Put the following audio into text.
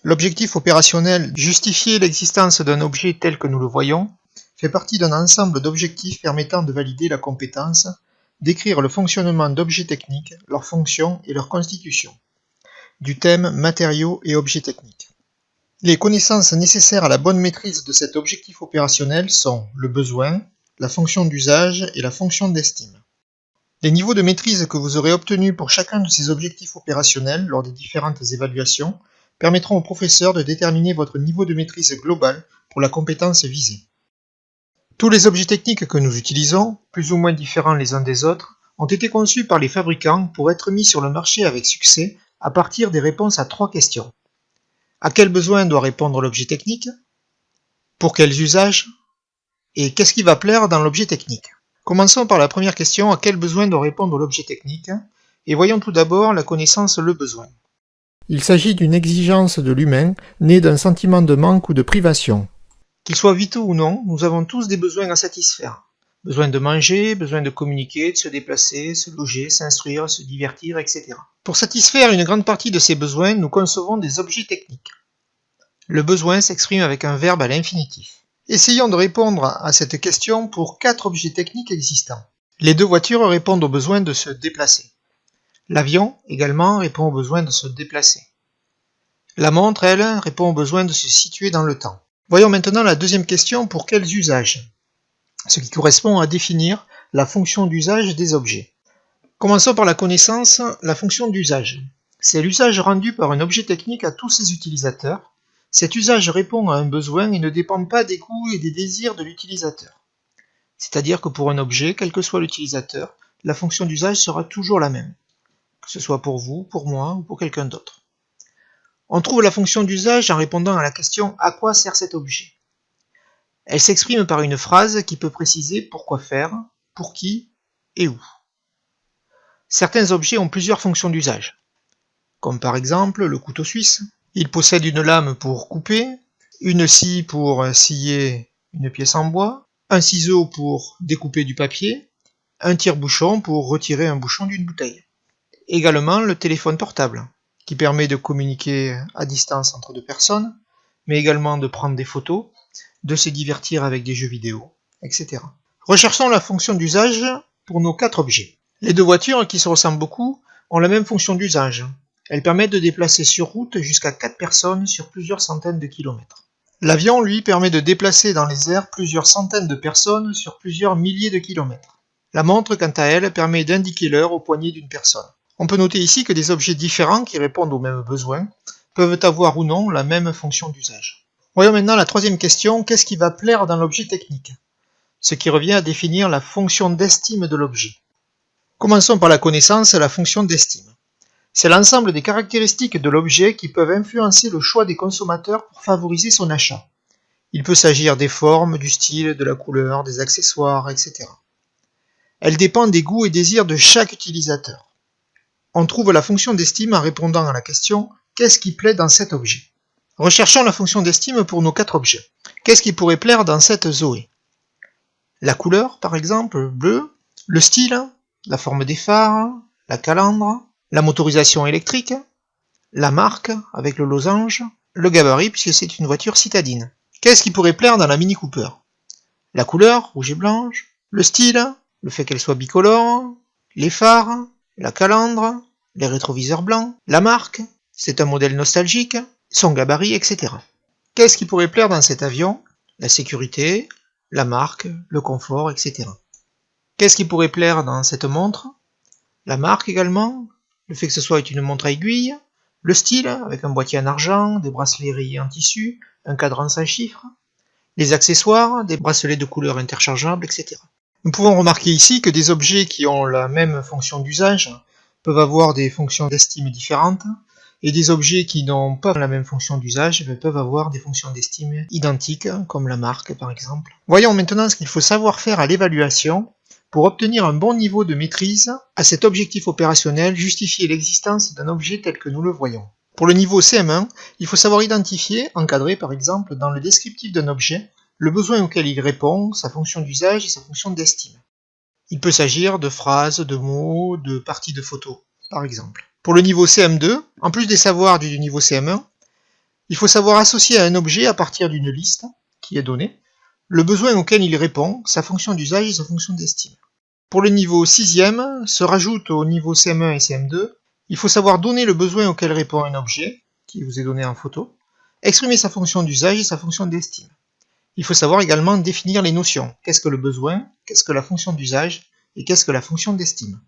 L'objectif opérationnel justifier l'existence d'un objet tel que nous le voyons fait partie d'un ensemble d'objectifs permettant de valider la compétence, décrire le fonctionnement d'objets techniques, leurs fonctions et leur constitution. Du thème matériaux et objets techniques. Les connaissances nécessaires à la bonne maîtrise de cet objectif opérationnel sont le besoin, la fonction d'usage et la fonction d'estime. Les niveaux de maîtrise que vous aurez obtenus pour chacun de ces objectifs opérationnels lors des différentes évaluations permettront au professeur de déterminer votre niveau de maîtrise global pour la compétence visée. Tous les objets techniques que nous utilisons, plus ou moins différents les uns des autres, ont été conçus par les fabricants pour être mis sur le marché avec succès à partir des réponses à 3 questions. À quel besoin doit répondre l'objet technique? Pour quels usages? Et qu'est-ce qui va plaire dans l'objet technique? Commençons par la première question, à quel besoin doit répondre l'objet technique? Et voyons tout d'abord la connaissance le besoin. Il s'agit d'une exigence de l'humain, née d'un sentiment de manque ou de privation. Qu'ils soient vitaux ou non, nous avons tous des besoins à satisfaire. Besoin de manger, besoin de communiquer, de se déplacer, se loger, s'instruire, se divertir, etc. Pour satisfaire une grande partie de ces besoins, nous concevons des objets techniques. Le besoin s'exprime avec un verbe à l'infinitif. Essayons de répondre à cette question pour 4 objets techniques existants. Les 2 voitures répondent au besoin de se déplacer. L'avion, également, répond au besoin de se déplacer. La montre, elle, répond au besoin de se situer dans le temps. Voyons maintenant la deuxième question, pour quels usages? Ce qui correspond à définir la fonction d'usage des objets. Commençons par la connaissance, la fonction d'usage. C'est l'usage rendu par un objet technique à tous ses utilisateurs. Cet usage répond à un besoin et ne dépend pas des goûts et des désirs de l'utilisateur. C'est-à-dire que pour un objet, quel que soit l'utilisateur, la fonction d'usage sera toujours la même, que ce soit pour vous, pour moi ou pour quelqu'un d'autre. On trouve la fonction d'usage en répondant à la question « À quoi sert cet objet ?» Elle s'exprime par une phrase qui peut préciser pourquoi faire, pour qui et où. Certains objets ont plusieurs fonctions d'usage, comme par exemple le couteau suisse. Il possède une lame pour couper, une scie pour scier une pièce en bois, un ciseau pour découper du papier, un tire-bouchon pour retirer un bouchon d'une bouteille. Également le téléphone portable, qui permet de communiquer à distance entre 2 personnes, mais également de prendre des photos, de se divertir avec des jeux vidéo, etc. Recherchons la fonction d'usage pour nos 4 objets. Les 2 voitures, qui se ressemblent beaucoup, ont la même fonction d'usage. Elles permettent de déplacer sur route jusqu'à 4 personnes sur plusieurs centaines de kilomètres. L'avion, lui, permet de déplacer dans les airs plusieurs centaines de personnes sur plusieurs milliers de kilomètres. La montre, quant à elle, permet d'indiquer l'heure au poignet d'une personne. On peut noter ici que des objets différents qui répondent aux mêmes besoins peuvent avoir ou non la même fonction d'usage. Voyons maintenant la troisième question, qu'est-ce qui va plaire dans l'objet technique? Ce qui revient à définir la fonction d'estime de l'objet. Commençons par la connaissance, la fonction d'estime. C'est l'ensemble des caractéristiques de l'objet qui peuvent influencer le choix des consommateurs pour favoriser son achat. Il peut s'agir des formes, du style, de la couleur, des accessoires, etc. Elle dépend des goûts et désirs de chaque utilisateur. On trouve la fonction d'estime en répondant à la question « Qu'est-ce qui plaît dans cet objet ?» Recherchons la fonction d'estime pour nos 4 objets. Qu'est-ce qui pourrait plaire dans cette Zoé? La couleur, par exemple, bleu, le style, la forme des phares, la calandre, la motorisation électrique, la marque avec le losange, le gabarit puisque c'est une voiture citadine. Qu'est-ce qui pourrait plaire dans la Mini Cooper? La couleur, rouge et blanche, le style, le fait qu'elle soit bicolore, les phares, la calandre, les rétroviseurs blancs, la marque, c'est un modèle nostalgique, son gabarit, etc. Qu'est-ce qui pourrait plaire dans cet avion? La sécurité, la marque, le confort, etc. Qu'est-ce qui pourrait plaire dans cette montre? La marque également, le fait que ce soit une montre à aiguille, le style, avec un boîtier en argent, des bracelets rayés en tissu, un cadran sans chiffres, les accessoires, des bracelets de couleur interchangeables, etc. Nous pouvons remarquer ici que des objets qui ont la même fonction d'usage peuvent avoir des fonctions d'estime différentes, et des objets qui n'ont pas la même fonction d'usage peuvent avoir des fonctions d'estime identiques, comme la marque par exemple. Voyons maintenant ce qu'il faut savoir faire à l'évaluation pour obtenir un bon niveau de maîtrise à cet objectif opérationnel, justifier l'existence d'un objet tel que nous le voyons. Pour le niveau CM1, il faut savoir identifier, encadrer par exemple dans le descriptif d'un objet, le besoin auquel il répond, sa fonction d'usage et sa fonction d'estime. Il peut s'agir de phrases, de mots, de parties de photos, par exemple. Pour le niveau CM2, en plus des savoirs du niveau CM1, Il faut savoir associer à un objet à partir d'une liste qui est donnée, le besoin auquel il répond, sa fonction d'usage et sa fonction d'estime. Pour le niveau 6e, se rajoute au niveau CM1 et CM2, il faut savoir donner le besoin auquel répond un objet, qui vous est donné en photo, exprimer sa fonction d'usage et sa fonction d'estime. Il faut savoir également définir les notions. Qu'est-ce que le besoin, qu'est-ce que la fonction d'usage et qu'est-ce que la fonction d'estime.